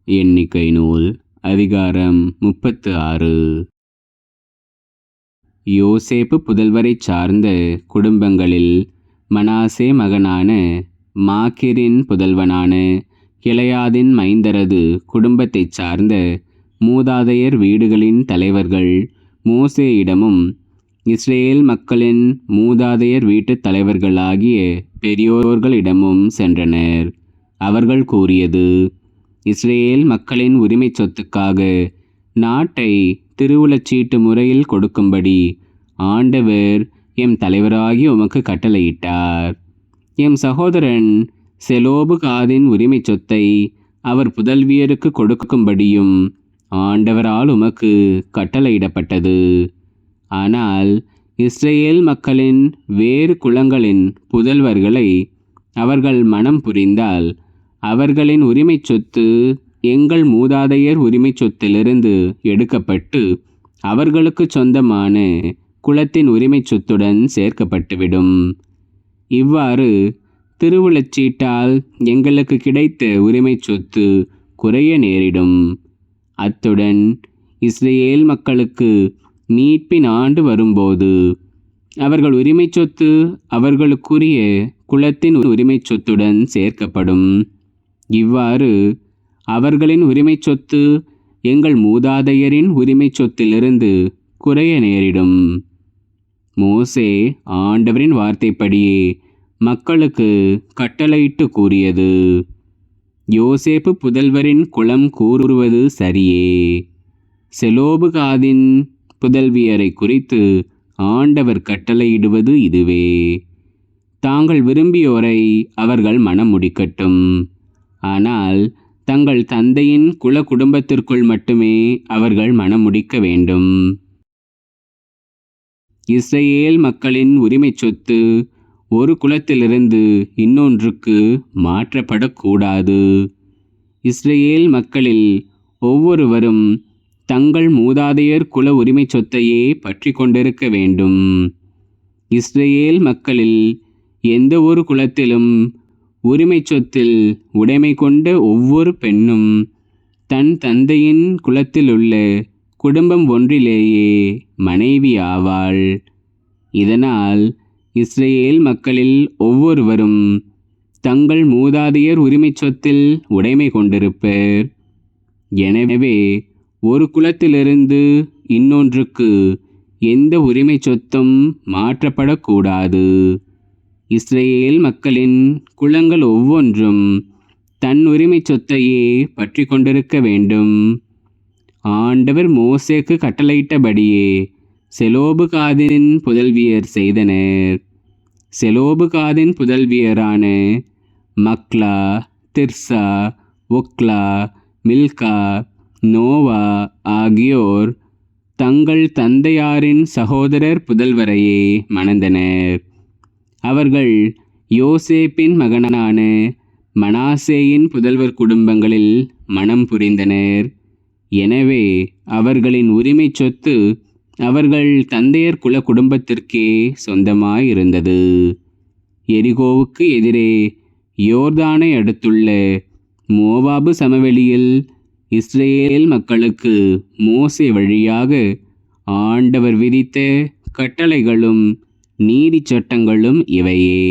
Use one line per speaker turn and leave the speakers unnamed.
எண்ணிக்கை நூல் அதிகாரம் 36. யோசேப்பு புதல்வரைச் சார்ந்த குடும்பங்களில் மனாசே மகனான மாக்கிரின் புதல்வனான கிளையாதின் மைந்தரது குடும்பத்தைச் சார்ந்த மூதாதையர் வீடுகளின் தலைவர்கள் மோசேயிடமும் இஸ்ரேல் மக்களின் மூதாதையர் வீட்டுத் தலைவர்களாகிய பெரியோர்களிடமும் சென்றனர். அவர்கள் கூறியது: இஸ்ரேல் மக்களின் உரிமை சொத்துக்காக நாட்டை திருவுளச்சீட்டு முறையில் கொடுக்கும்படி ஆண்டவர் எம் தலைவராகி உமக்கு கட்டளையிட்டார். எம் சகோதரன் செலோபுகாதின் உரிமை சொத்தை அவர் புதல்வியருக்கு கொடுக்கும்படியும் ஆண்டவரால் உமக்கு கட்டளையிடப்பட்டது. ஆனால் இஸ்ரேல் மக்களின் வேறு குலங்களின் புதல்வர்களை அவர்கள் மனம் புரிந்தால் அவர்களின் உரிமை சொத்து எங்கள் மூதாதையர் உரிமை சொத்திலிருந்து எடுக்கப்பட்டு அவர்களுக்கு சொந்தமான குலத்தின் உரிமை சொத்துடன் சேர்க்கப்பட்டுவிடும். இவ்வாறு திருவுளச்சீட்டால் எங்களுக்கு கிடைத்த உரிமை சொத்து குறைய நேரிடும். அத்துடன் இஸ்ரேல் மக்களுக்கு மீட்பின் ஆண்டு வரும்போது அவர்கள் உரிமை சொத்து அவர்களுக்குரிய குலத்தின் உரிமை சொத்துடன் சேர்க்கப்படும். இவ்வாறு அவர்களின் உரிமை சொத்து எங்கள் மூதாதையரின் உரிமை சொத்திலிருந்து குறைய நேரிடும். மோசே ஆண்டவரின் வார்த்தைப்படியே மக்களுக்கு கட்டளையிட்டு கூறியது: யோசேப்பு புதல்வரின் குலம் கூறுவது சரியே. செலோபுகாதின் புதல்வியரை குறித்து ஆண்டவர் கட்டளையிடுவது இதுவே: தாங்கள் விரும்பியோரை அவர்கள் மனம் முடிக்கட்டும். ஆனால் தங்கள் தந்தையின் குல குடும்பத்திற்குள் மட்டுமே அவர்கள் மனம் முடிக்க வேண்டும். இஸ்ரேல் மக்களின் உரிமை சொத்து ஒரு குலத்திலிருந்து இன்னொன்றுக்கு மாற்றப்படக்கூடாது. இஸ்ரேல் மக்களில் ஒவ்வொருவரும் தங்கள் மூதாதையர் குல உரிமை சொத்தையே பற்றி கொண்டிருக்க வேண்டும். இஸ்ரேல் மக்களில் எந்த ஒரு குலத்திலும் உரிமை சொத்தில் உடைமை கொண்ட ஒவ்வொரு பெண்ணும் தன் தந்தையின் குலத்திலுள்ள குடும்பம் ஒன்றிலேயே மனைவி ஆவாள். இதனால் இஸ்ரேல் மக்களில் ஒவ்வொருவரும் தங்கள் மூதாதையர் உரிமை சொத்தில் உடைமை கொண்டிருப்பர். எனவே ஒரு குலத்திலிருந்து இன்னொன்றுக்கு எந்த உரிமை சொத்தும் மாற்றப்படக்கூடாது. இஸ்ரேல் மக்களின் குலங்கள் ஒவ்வொன்றும் தன் உரிமை சொத்தையே பற்றி கொண்டிருக்க வேண்டும். ஆண்டவர் மோசேக்கு கட்டளையிட்டபடியே செலோபுகாதின் புதல்வியர் செய்தனர். செலோபுகாதின் புதல்வியரான மக்லா, திர்சா, ஒக்லா, மில்கா, நோவா ஆகியோர் தங்கள் தந்தையாரின் சகோதரர் புதல்வரையே மணந்தனர். அவர்கள் யோசேப்பின் மகனான மனாசேயின் புதல்வர் குடும்பங்களில் மனம் புரிந்தனர். எனவே அவர்களின் உரிமை சொத்து அவர்கள் தந்தையர் குல குடும்பத்திற்கே சொந்தமாயிருந்தது. எரிகோவுக்கு எதிரே யோர்தானை அடுத்துள்ள மோவாபு சமவெளியில் இஸ்ரேல் மக்களுக்கு மோசே வழியாக ஆண்டவர் விதித்த கட்டளைகளும் நீதி சட்டங்களும் இவையே.